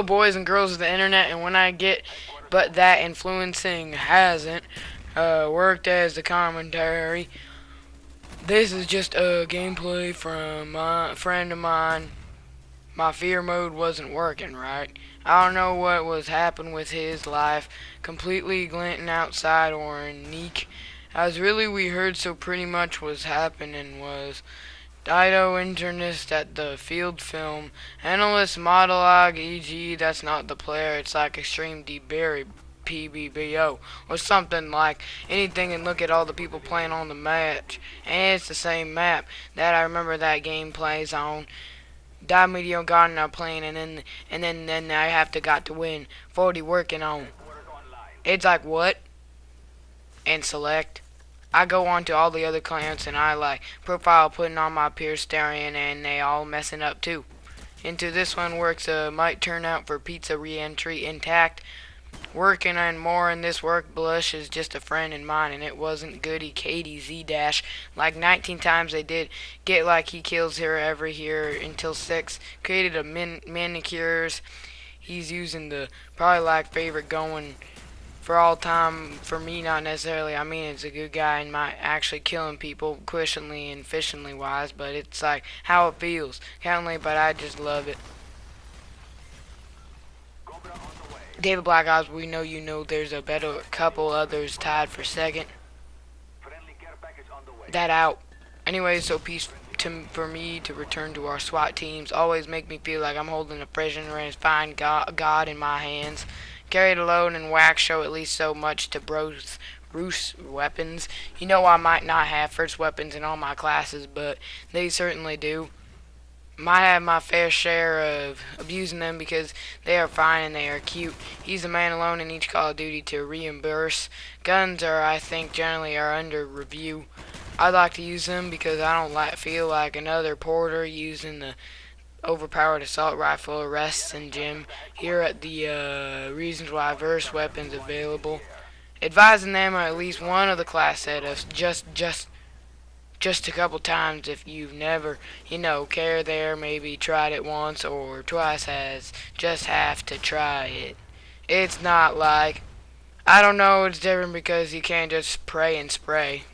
Hello, boys and girls of the internet, and when I get but that influencing hasn't worked as the commentary, this is just a gameplay from a friend of mine. My fear mode wasn't working right. I don't know what was happening with his life, completely glinting outside or in neek. As really we heard so pretty much was happening was Dido internist at the field film. Analyst monologue e.g. that's not the player, it's like extreme deberry PBBO or something like anything, and look at all the people playing on the match. And it's the same map that I remember that game plays on. Die medium garden are playing, and then I have to got to win 40 working on. It's like what? And select. I go on to all the other clients and I like profile putting on my peers staring, and they all messing up too. Into this one works might turn out for pizza re-entry intact. Working on more in this work blush is just a friend in mine, and it wasn't goody Katie Z dash like 19 times they did get like he kills her every here until 6 created a manicures. He's using the probably like favorite going for all time for me, not necessarily. I mean, it's a good guy and might actually killing people efficiently and efficiently wise, but it's like how it feels currently, but I just love it. David Black Ops, we know you know there's a better couple others tied for second. That out. Anyway, so peace for me to return to our SWAT teams. Always make me feel like I'm holding a prisoner and find God in my hands. Carry the load and wax show at least so much to Bruce weapons. You know I might not have first weapons in all my classes, but they certainly do. Might have my fair share of abusing them because they are fine and they are cute. He's the man alone in each Call of Duty to reimburse. Guns are, I think, generally are under review. I like to use them because I don't feel like another porter using the overpowered assault rifle arrests and gym. Here at the reasons why verse weapons available. Advising them or at least one of the class setups just a couple times if you've never, care there, maybe tried it once or twice, has just have to try it. It's not like, I don't know, it's different because you can't just pray and spray.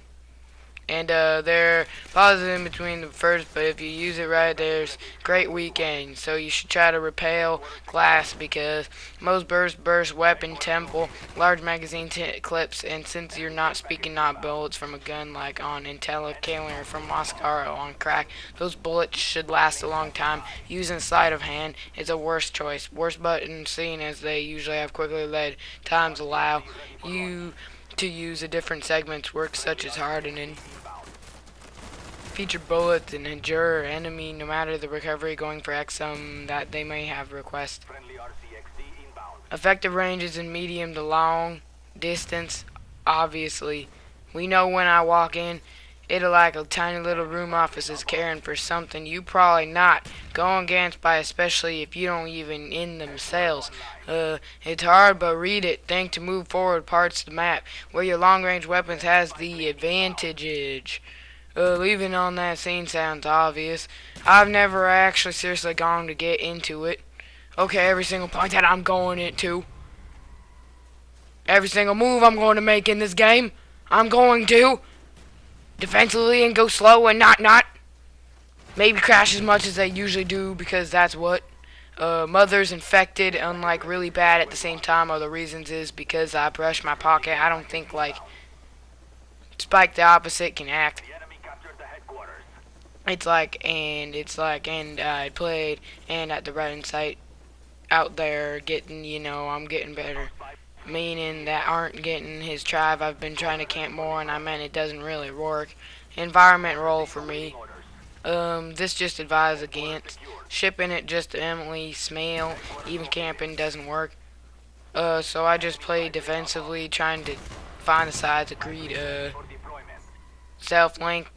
And they're positive in between the first, but if you use it right, there's great weekend. So you should try to repel glass because most burst weapon temple, large magazine clips, and since you're not speaking not bullets from a gun like on IntelliCaler from Moscow on crack, those bullets should last a long time. Using sleight of hand is a worse choice. Worst button seeing as they usually have quickly led times allow you to use a different segments work such as hardening. Feature bullets and endure enemy no matter the recovery going for XM that they may have request. Effective ranges in medium to long distance. Obviously, we know when I walk in, it'll like a tiny little room office is caring for something you probably not going against by, especially if you don't even in themselves. It's hard, but read it. Think to move forward parts of the map where your long range weapons has the advantage. Leaving on that scene sounds obvious. I've never actually seriously gone to get into it. Okay, every single point that I'm going into. Every single move I'm going to make in this game, I'm going to defensively and go slow and not. Maybe crash as much as they usually do because that's what mothers infected, unlike really bad at the same time, are the reasons is because I brush my pocket. I don't think like Spike the opposite can act. It's like, and I played, and at the writing site out there getting, I'm getting better. Meaning that aren't getting his tribe. I've been trying to camp more, and I meant it doesn't really work. Environment role for me. This just advise against. Shipping it just to Emily Smale. Even camping doesn't work. So I just play defensively, trying to find the sides agreed. Self-linked.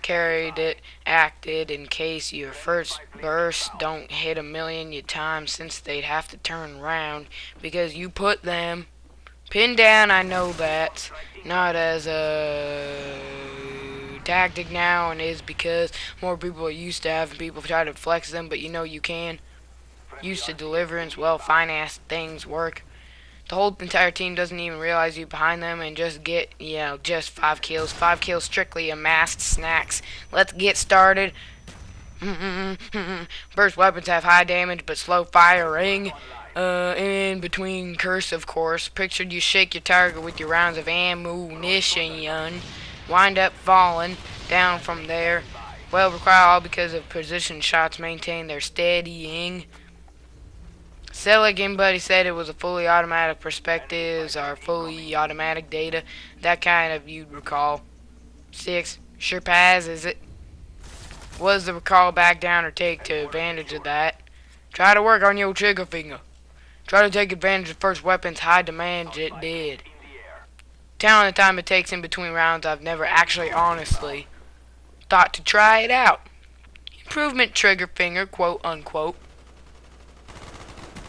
Carried it, acted in case your first burst don't hit a million times since they'd have to turn around because you put them pinned down. I know that not as a tactic now and is because more people are used to having people try to flex them, but you can. used to deliverance, well-financed things work. The whole entire team doesn't even realize you behind them and just get, just 5 kills. 5 kills strictly amassed snacks. Let's get started. Burst weapons have high damage but slow firing. In between curse, of course. Pictured you shake your target with your rounds of ammunition. Wind up falling down from there. Well, require all because of position shots maintain their steadying. Seligan buddy said it was a fully automatic perspectives or fully automatic data. That kind of you'd recall. 6. Sure passes it. Was the recall back down or take to advantage of that? Try to work on your trigger finger. Try to take advantage of first weapon's high demand. It did. Telling the time it takes in between rounds, I've never actually honestly thought to try it out. Improvement trigger finger, quote unquote.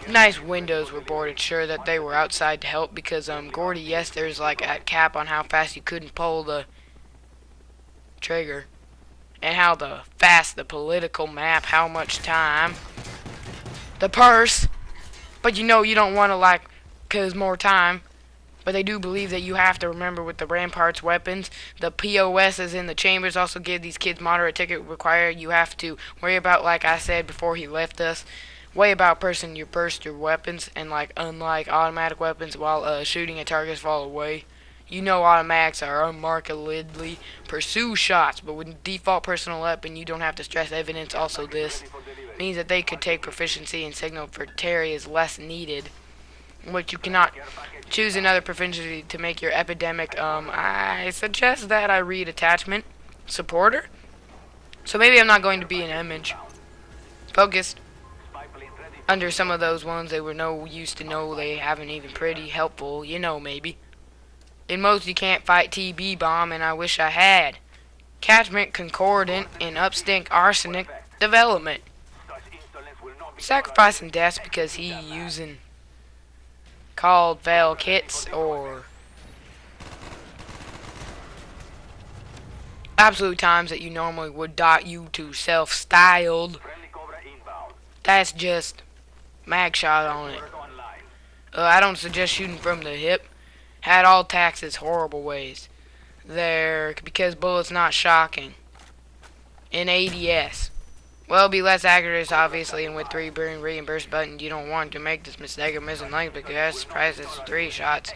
Nice windows were boarded, sure that they were outside to help because Gordy, yes, there's like a cap on how fast you couldn't pull the trigger. And how fast the political map, how much time. The purse. But you don't want to cause more time. But they do believe that you have to remember with the Ramparts weapons, the POSs in the chambers also give these kids moderate ticket required. You have to worry about, like I said before he left us, way about person your burst your weapons and unlike automatic weapons while shooting at targets fall away. Automatics are unmarkedly pursue shots, but with default personal weapon, you don't have to stress evidence. Also, this means that they could take proficiency and signal for Terry is less needed, which you cannot choose another proficiency to make your epidemic. I suggest that I read attachment supporter. So maybe I'm not going to be an image focused. Under some of those ones, they were no use to know they haven't even pretty helpful, maybe. In most, you can't fight TB bomb, and I wish I had. Catchment concordant in upstink arsenic development. Sacrificing deaths because he using called veil kits or absolute times that you normally would dot you to self-styled. That's just mag shot on it. I don't suggest shooting from the hip. Had all taxes horrible ways there because bullets not shocking in ADS. Well, be less accurate obviously, and with 3 burn reimburse button you don't want to make this mistake of missing length because price is 3 shots.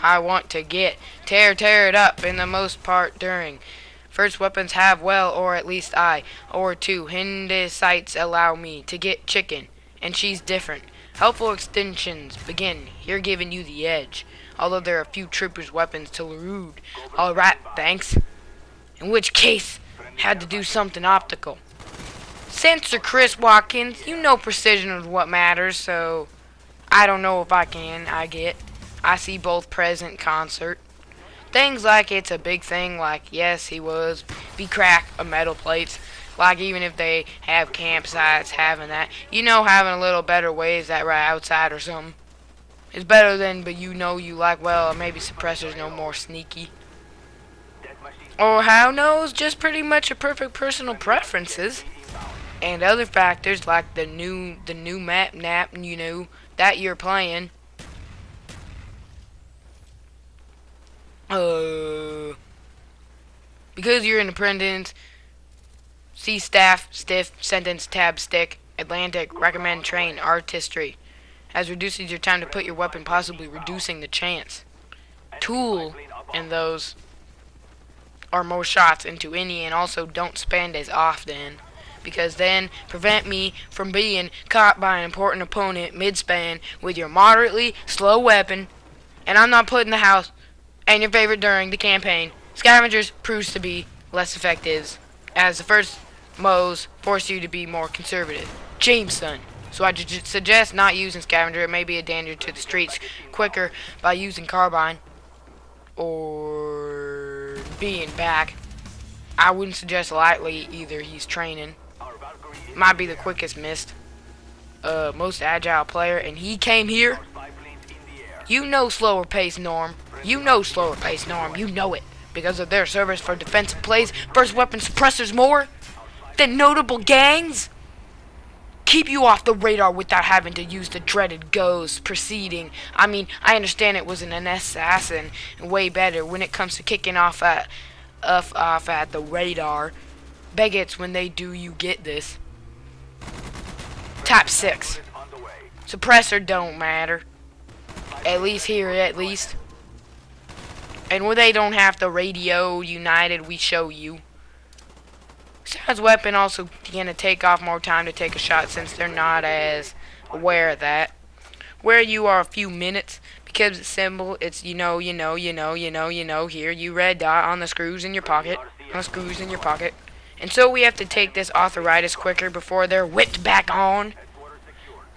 I want to get tear it up in the most part during. First weapons have well, or at least I, or 2 Hindi sights allow me to get chicken, and she's different. Helpful extensions begin here giving you the edge. Although there are a few troopers' weapons to rude. Alright, thanks. In which case, had to do something optical. Sensor Chris Watkins, precision is what matters, so I don't know if I can, I see both present concert. Things like it's a big thing, like yes, he was, be crack of metal plates. Like even if they have campsites, having that. Having a little better ways that right outside or something. It's better than, but you like, well, maybe suppressors no more sneaky. Or how knows, just pretty much a perfect personal preferences. And other factors like the new map that you're playing. Because you're independent, see staff, stiff, sentence, tab, stick, Atlantic, recommend, train, artistry. As reduces your time to put your weapon, possibly reducing the chance. Tool, and those are more shots into any, and also don't spend as often, because then prevent me from being caught by an important opponent mid-span with your moderately slow weapon, and I'm not putting the house and your favorite during the campaign. Scavengers proves to be less effective, as the first mows force you to be more conservative. Jameson. So I suggest not using scavenger. It may be a danger to the streets quicker by using carbine or being back. I wouldn't suggest lightly either. He's training. Might be the quickest missed. Most agile player, and he came here. Slower pace norm. Slower pace norm. It because of their service for defensive plays. First weapon suppressors more than notable gangs. keep you off the radar without having to use the dreaded ghost proceeding. I mean, I understand it was an assassin, way better when it comes to kicking off at the radar. Beggets, when they do, you get this. Top 6. Suppressor don't matter. At least here, at least. And when they don't have the radio united, we show you. Besides, weapon also gonna take off more time to take a shot since they're not as aware of that. Where you are a few minutes, because it's simple, it's here, you red dot on the screws in your pocket. And so we have to take this arthritis quicker before they're whipped back on.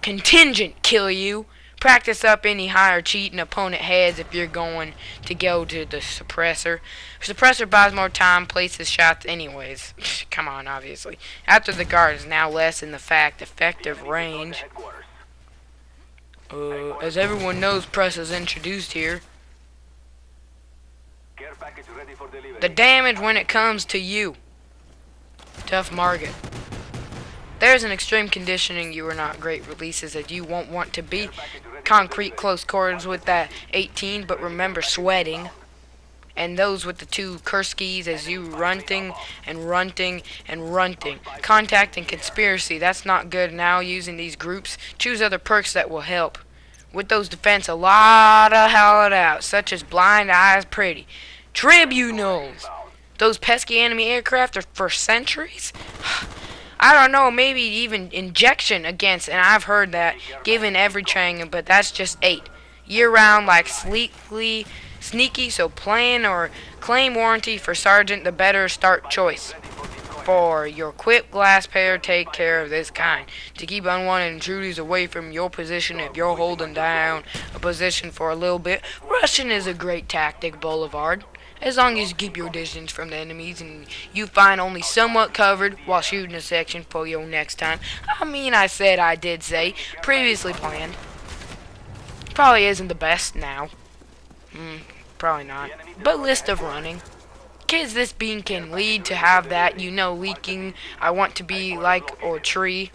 Contingent kill you. Practice up any higher cheating opponent heads if you're going to go to the suppressor. Suppressor buys more time, places shots anyways. Come on, obviously. After the guard is now less in the effective range. As everyone knows, press is introduced here. The damage when it comes to you. Tough market. There's an extreme conditioning. You are not great releases that you won't want to be. Concrete close quarters with that 18, but remember sweating. And those with the 2 Kurskis as you runting. Contact and conspiracy, that's not good now using these groups. Choose other perks that will help. With those defense, a lot of hell it out, such as blind eyes pretty. Tribunals. Those pesky enemy aircraft are for centuries. I don't know, maybe even injection against, and I've heard that, given every training, but that's just 8. Year-round, like sneaky, so plan or claim warranty for Sergeant, the better start choice. For your equipped glass pair, take care of this kind. To keep unwanted intruders away from your position if you're holding down a position for a little bit, rushing is a great tactic, Boulevard. As long as you keep your distance from the enemies and you find only somewhat covered while shooting a section for your next time. I did say, previously planned. Probably isn't the best now. Probably not. But list of running. Kids this bean can lead to have that, leaking, I want to be like, or tree.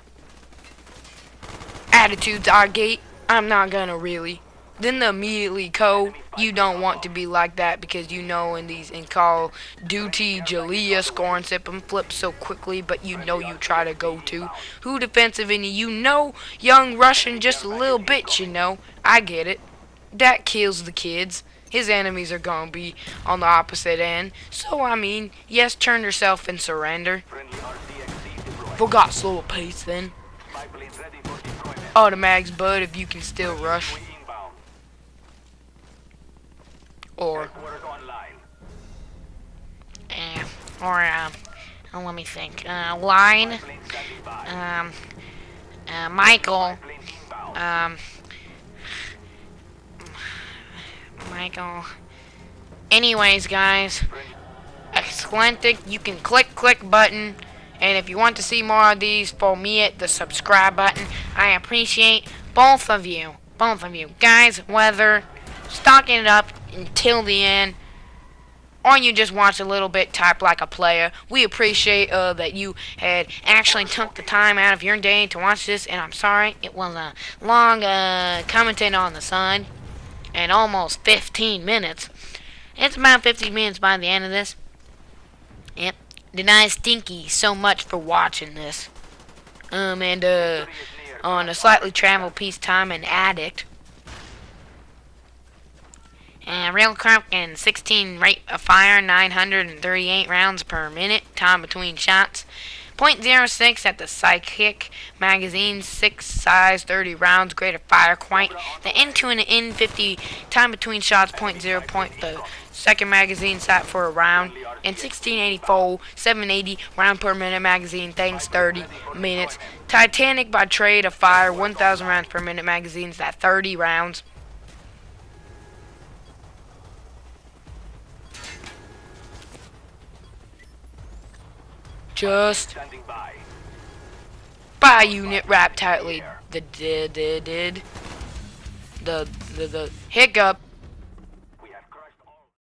Attitudes I gate, I'm not gonna really. Then the immediately you don't want to be like that because in Call of Duty, Jalea scoring sip and flip so quickly, but you try to go to. Who defensive and young Russian just a little bit, I get it. That kills the kids. His enemies are gonna be on the opposite end. So yes, turn yourself and surrender. Forgot slow pace then. Automatics, bud, if you can still rush. Let me think. Line. Michael. Michael. Anyways, guys. Excellent. You can click button. And if you want to see more of these, for me at the subscribe button. I appreciate both of you. Guys, whether stocking it up until the end, or you just watch a little bit, type like a player. We appreciate that you had actually took the time out of your day to watch this, and I'm sorry it was a long commenting on the sun, and almost 15 minutes. It's about 15 minutes by the end of this. Yep. Deny Stinky so much for watching this. And on a slightly travel peacetime and addict. Real crap and 16 rate of fire, 938 rounds per minute, time between shots. .06 at the Psychic magazine, 6 size, 30 rounds, greater fire quite. The N2 and the N50, time between shots, .0. The second magazine sat for a round. And 1684, 780 round per minute magazine, thanks 30 minutes. Titanic by trade of fire, 1,000 rounds per minute magazines, that 30 rounds. Just by unit wrapped tightly. The hiccup.